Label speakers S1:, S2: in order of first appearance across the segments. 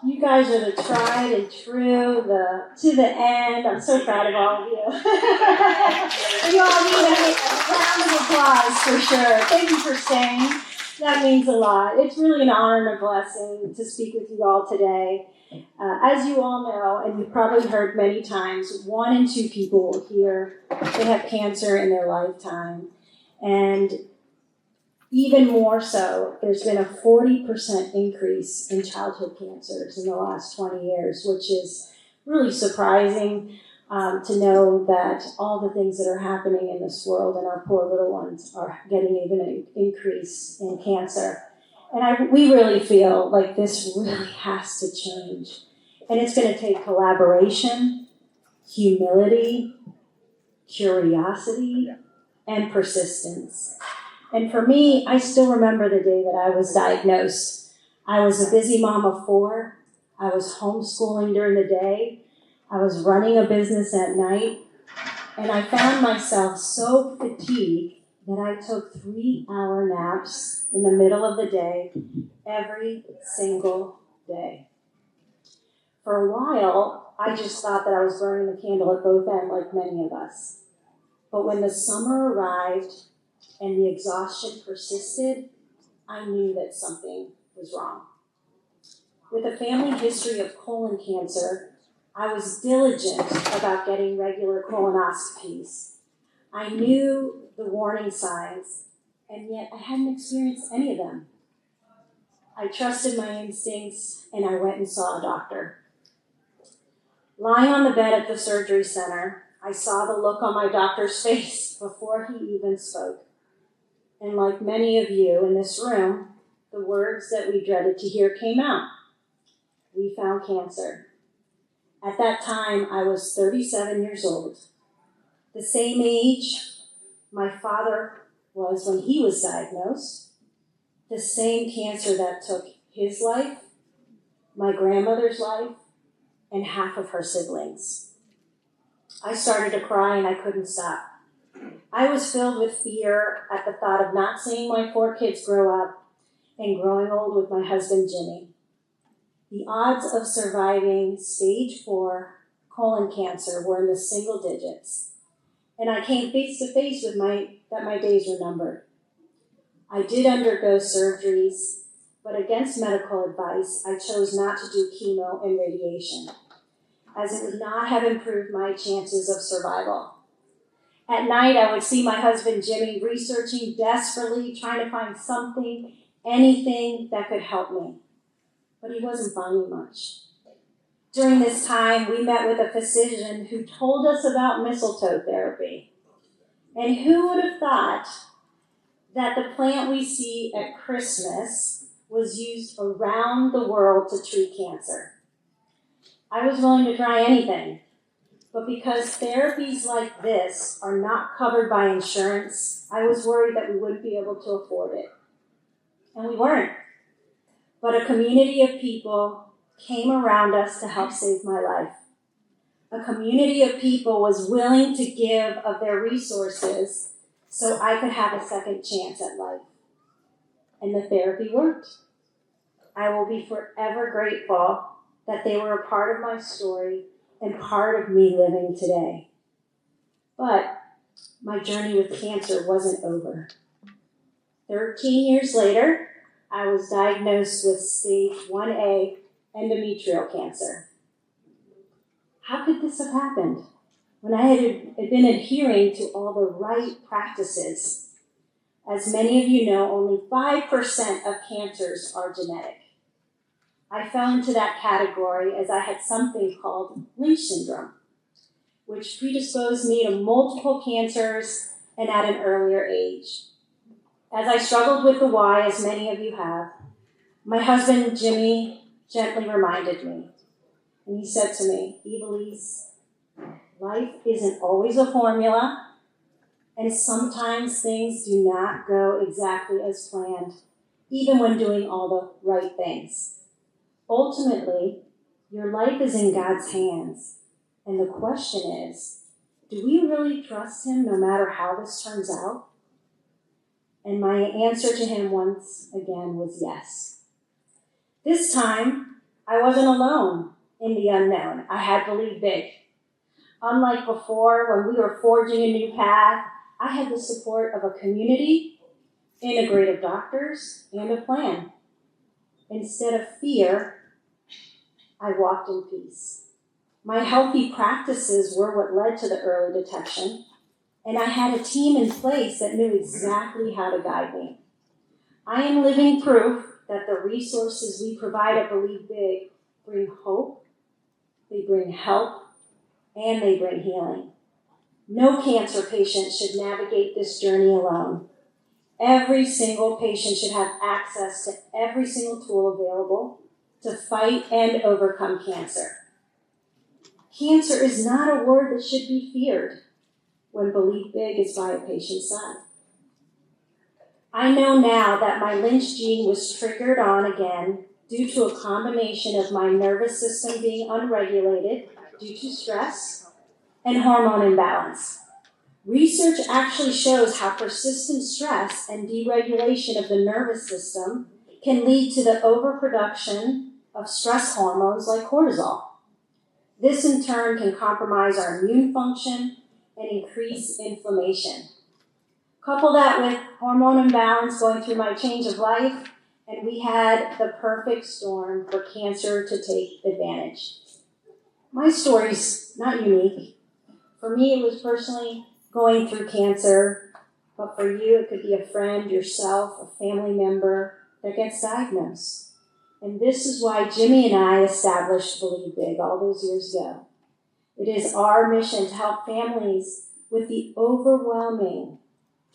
S1: You guys are the tried and true, to the end. I'm so proud of all of you. You all need a round of applause for sure. Thank you for staying. That means a lot. It's really an honor and a blessing to speak with you all today. As you all know, and you've probably heard many times, 1 in 2 people here, they have cancer in their lifetime. And even more so, there's been a 40% increase in childhood cancers in the last 20 years, which is really surprising to know that all the things that are happening in this world and our poor little ones are getting even an increase in cancer. And we really feel like this really has to change. And it's going to take collaboration, humility, curiosity, and persistence. And for me, I still remember the day that I was diagnosed. I was a busy mom of 4. I was homeschooling during the day. I was running a business at night. And I found myself so fatigued that I took 3-hour naps in the middle of the day every single day. For a while, I just thought that I was burning the candle at both ends like many of us. But when the summer arrived and the exhaustion persisted, I knew that something was wrong. With a family history of colon cancer, I was diligent about getting regular colonoscopies. I knew the warning signs, and yet I hadn't experienced any of them. I trusted my instincts, and I went and saw a doctor. Lying on the bed at the surgery center, I saw the look on my doctor's face before he even spoke. And like many of you in this room, the words that we dreaded to hear came out. We found cancer. At that time, I was 37 years old, the same age my father was when he was diagnosed, the same cancer that took his life, my grandmother's life, and half of her siblings. I started to cry and I couldn't stop. I was filled with fear at the thought of not seeing my 4 kids grow up and growing old with my husband, Jimmy. The odds of surviving stage 4 colon cancer were in the single digits, and I came face to face with that my days were numbered. I did undergo surgeries, but against medical advice, I chose not to do chemo and radiation, as it would not have improved my chances of survival. At night, I would see my husband, Jimmy, researching desperately, trying to find something, anything that could help me. But he wasn't finding much. During this time, we met with a physician who told us about mistletoe therapy. And who would have thought that the plant we see at Christmas was used around the world to treat cancer? I was willing to try anything. But because therapies like this are not covered by insurance, I was worried that we wouldn't be able to afford it. And we weren't. But a community of people came around us to help save my life. A community of people was willing to give of their resources so I could have a second chance at life. And the therapy worked. I will be forever grateful that they were a part of my story and part of me living today. But my journey with cancer wasn't over. 13 years later, I was diagnosed with stage 1A endometrial cancer. How could this have happened when I had been adhering to all the right practices? As many of you know, only 5% of cancers are genetic. I fell into that category as I had something called Lynch syndrome, which predisposed me to multiple cancers and at an earlier age. As I struggled with the why, as many of you have, my husband, Jimmy, gently reminded me. And he said to me, Ivelisse, life isn't always a formula, and sometimes things do not go exactly as planned, even when doing all the right things. Ultimately, your life is in God's hands, and the question is, do we really trust Him no matter how this turns out? And my answer to him once again was yes. This time, I wasn't alone in the unknown. I had Believe Big. Unlike before, when we were forging a new path, I had the support of a community, integrative doctors, and a plan. Instead of fear, I walked in peace. My healthy practices were what led to the early detection, and I had a team in place that knew exactly how to guide me. I am living proof that the resources we provide at Believe Big bring hope, they bring help, and they bring healing. No cancer patient should navigate this journey alone. Every single patient should have access to every single tool available to fight and overcome cancer. Cancer is not a word that should be feared when Believe Big is by a patient's side. I know now that my Lynch gene was triggered on again due to a combination of my nervous system being unregulated due to stress and hormone imbalance. Research actually shows how persistent stress and deregulation of the nervous system can lead to the overproduction of stress hormones like cortisol. This in turn can compromise our immune function and increase inflammation. Couple that with hormone imbalance going through my change of life, and we had the perfect storm for cancer to take advantage. My story's not unique. For me, it was personally going through cancer, but for you, it could be a friend, yourself, a family member that gets diagnosed. And this is why Jimmy and I established Believe Big all those years ago. It is our mission to help families with the overwhelming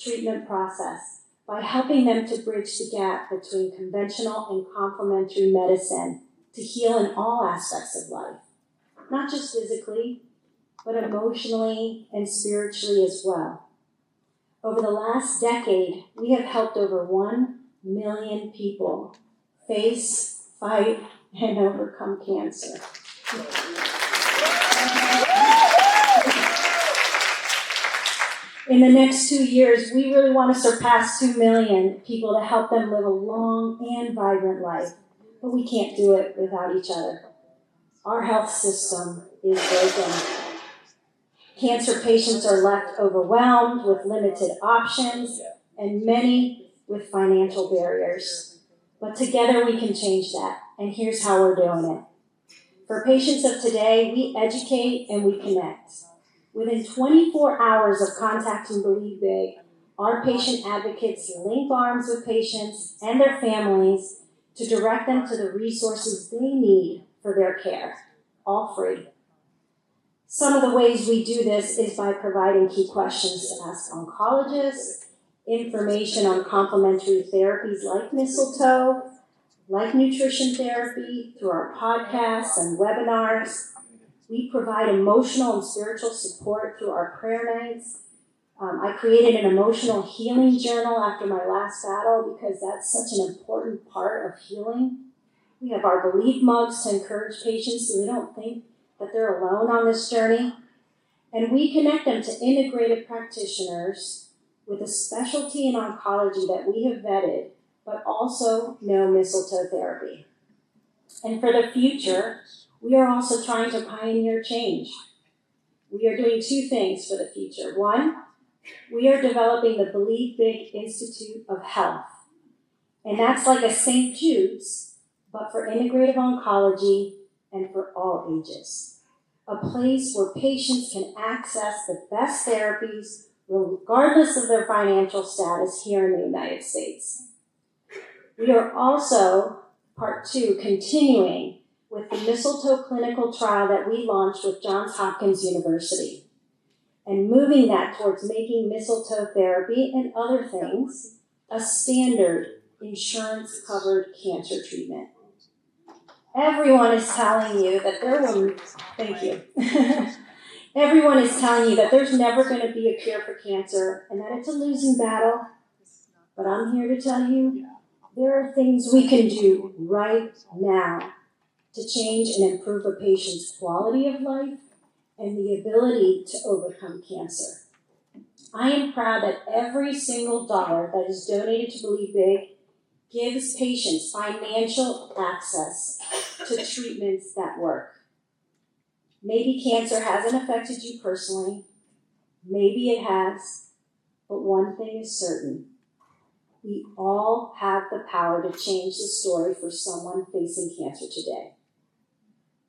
S1: treatment process by helping them to bridge the gap between conventional and complementary medicine to heal in all aspects of life, not just physically, but emotionally and spiritually as well. Over the last decade, we have helped over 1 million people face, fight, and overcome cancer. In the next 2 years, we really want to surpass 2 million people to help them live a long and vibrant life. But we can't do it without each other. Our health system is broken. Cancer patients are left overwhelmed with limited options, and many with financial barriers. But together we can change that, and here's how we're doing it. For patients of today, we educate and we connect. Within 24 hours of contacting Believe Big, our patient advocates link arms with patients and their families to direct them to the resources they need for their care, all free. Some of the ways we do this is by providing key questions to ask oncologists, information on complementary therapies like mistletoe, like nutrition therapy, through our podcasts and webinars. We provide emotional and spiritual support through our prayer nights. I created an emotional healing journal after my last battle because that's such an important part of healing. We have our Believe mugs to encourage patients so they don't think that they're alone on this journey. And we connect them to integrative practitioners with a specialty in oncology that we have vetted, but also no mistletoe therapy. And for the future, we are also trying to pioneer change. We are doing 2 things for the future. 1, we are developing the Believe Big Institute of Health. And that's like a St. Jude's, but for integrative oncology and for all ages. A place where patients can access the best therapies regardless of their financial status here in the United States. We are also, part 2, continuing with the mistletoe clinical trial that we launched with Johns Hopkins University, and moving that towards making mistletoe therapy and other things a standard insurance-covered cancer treatment. Everyone is telling you that Everyone is telling you that there's never going to be a cure for cancer and that it's a losing battle. But I'm here to tell you there are things we can do right now to change and improve a patient's quality of life and the ability to overcome cancer. I am proud that every single dollar that is donated to Believe Big gives patients financial access to treatments that work. Maybe cancer hasn't affected you personally. Maybe it has. But one thing is certain. We all have the power to change the story for someone facing cancer today.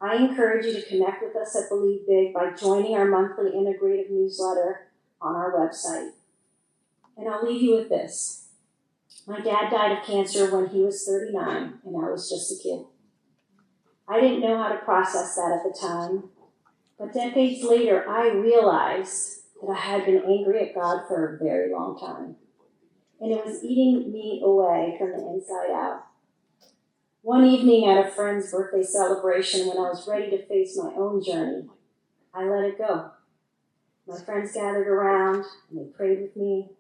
S1: I encourage you to connect with us at Believe Big by joining our monthly integrative newsletter on our website. And I'll leave you with this. My dad died of cancer when he was 39, and I was just a kid. I didn't know how to process that at the time, but decades later, I realized that I had been angry at God for a very long time, and it was eating me away from the inside out. One evening at a friend's birthday celebration, when I was ready to face my own journey, I let it go. My friends gathered around, and they prayed with me.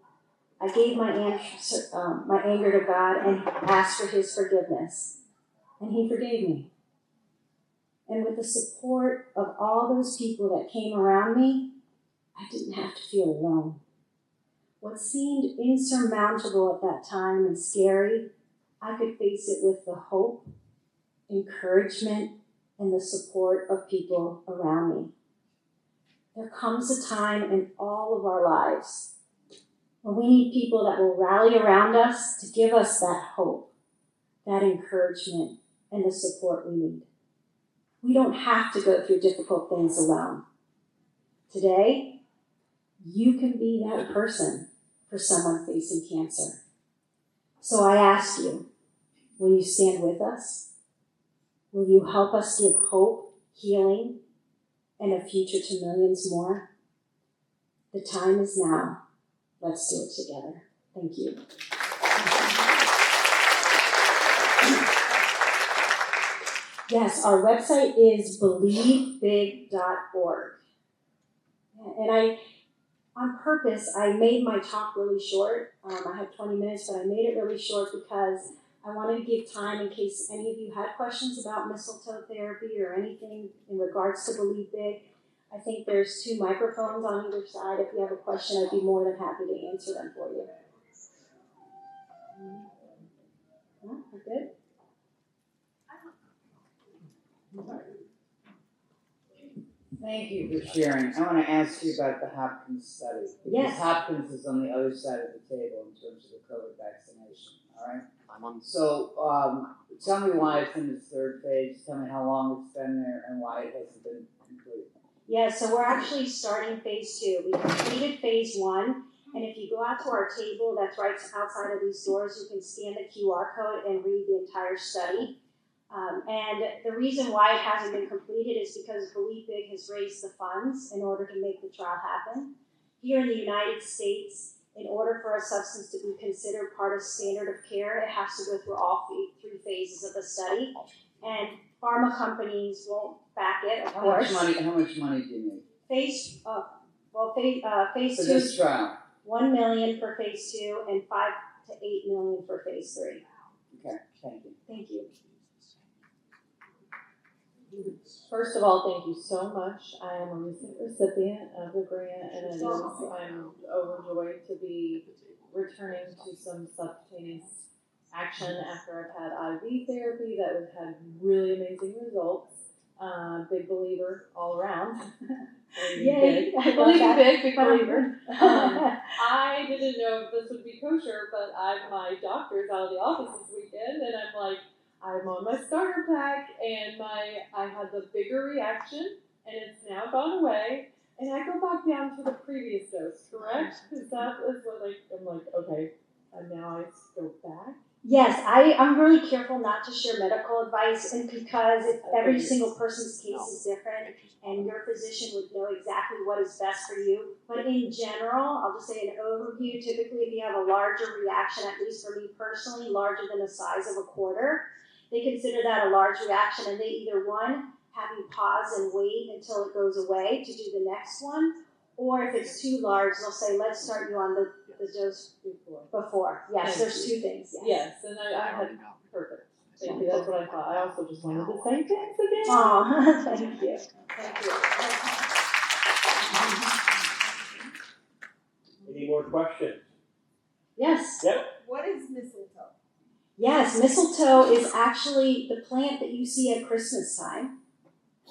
S1: I gave my anger to God and asked for His forgiveness, and He forgave me. And with the support of all those people that came around me, I didn't have to feel alone. What seemed insurmountable at that time and scary, I could face it with the hope, encouragement, and the support of people around me. There comes a time in all of our lives when we need people that will rally around us to give us that hope, that encouragement, and the support we need. We don't have to go through difficult things alone. Today, you can be that person for someone facing cancer. So I ask you, will you stand with us? Will you help us give hope, healing, and a future to millions more? The time is now. Let's do it together. Thank you. Yes, our website is believebig.org. And on purpose, I made my talk really short. I had 20 minutes, but I made it really short because I wanted to give time in case any of you had questions about mistletoe therapy or anything in regards to Believe Big. I think there's 2 microphones on either side. If you have a question, I'd be more than happy to answer them for you. No, we're good?
S2: Thank you for sharing. I want to ask you about the Hopkins study. Because
S1: Yes.
S2: Hopkins is on the other side of the table in terms of the COVID vaccination. All right? So tell me why it's in its 3rd phase. Tell me how long it's been there and why it hasn't been completed.
S1: Yeah, so we're actually starting phase 2. We completed phase 1, and if you go out to our table that's right outside of these doors, you can scan the QR code and read the entire study. And the reason why it hasn't been completed is because Believe Big has raised the funds in order to make the trial happen. Here in the United States, in order for a substance to be considered part of standard of care, it has to go through all 3 phases of the study. And pharma companies won't back it, of course.
S2: How much money do you need?
S1: Phase
S2: For
S1: 2
S2: this trial?
S1: $1 million for phase 2 and $5 to $8 million for phase 3.
S2: Okay, thank you.
S1: Thank you.
S3: First of all, thank you so much. I am a recent recipient of the grant, and I'm overjoyed to be returning to some subcutaneous action after I've had IV therapy that has had really amazing results. Big believer all around.
S1: Yay!
S3: I believe in big believer. I didn't know if this would be kosher, but my doctor's out of the office this weekend, and I'm on my starter pack, and I had the bigger reaction, and it's now gone away, and I go back down to the previous dose, correct? Because that is what I'm like, okay, and now I go back.
S1: Yes, I'm really careful not to share medical advice, and because every single person's case is different, and your physician would know exactly what is best for you. But in general, I'll just say an overview. Typically, if you have a larger reaction, at least for me personally, larger than the size of a quarter, they consider that a large reaction, and they either have you pause and wait until it goes away to do the next one, or if it's too large, they'll say, let's start you on the dose before. Yes, there's 2 things.
S3: Yes, and I had perfect. Thank you. That's what I thought. I also just wanted to say thanks again.
S1: Oh, thank you. Thank you.
S4: Any more questions?
S1: Yes.
S4: Yep.
S5: What is mistletoe?
S1: Yes, mistletoe is actually the plant that you see at Christmas time,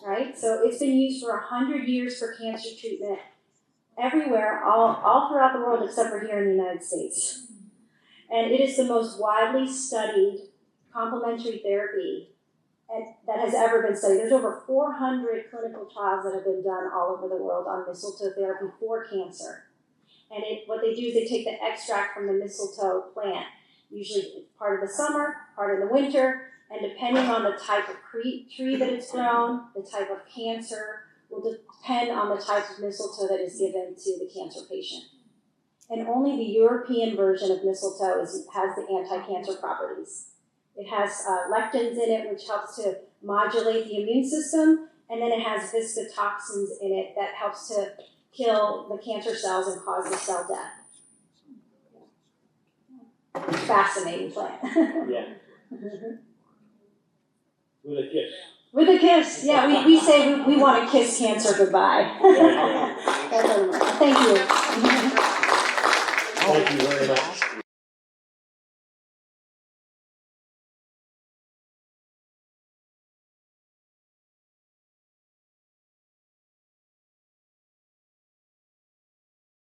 S1: right? So it's been used for 100 years for cancer treatment everywhere, all throughout the world except for here in the United States. And it is the most widely studied complementary therapy that has ever been studied. There's over 400 clinical trials that have been done all over the world on mistletoe therapy for cancer. And what they do is they take the extract from the mistletoe plant. Usually it's part of the summer, part of the winter, and depending on the type of tree that it's grown, the type of cancer will depend on the type of mistletoe that is given to the cancer patient. And only the European version of mistletoe has the anti-cancer properties. It has lectins in it, which helps to modulate the immune system, and then it has viscotoxins in it that helps to kill the cancer cells and cause the cell death. Fascinating plant.
S4: Yeah. With a kiss.
S1: With a kiss, yeah. We say we want to kiss cancer goodbye. Thank you.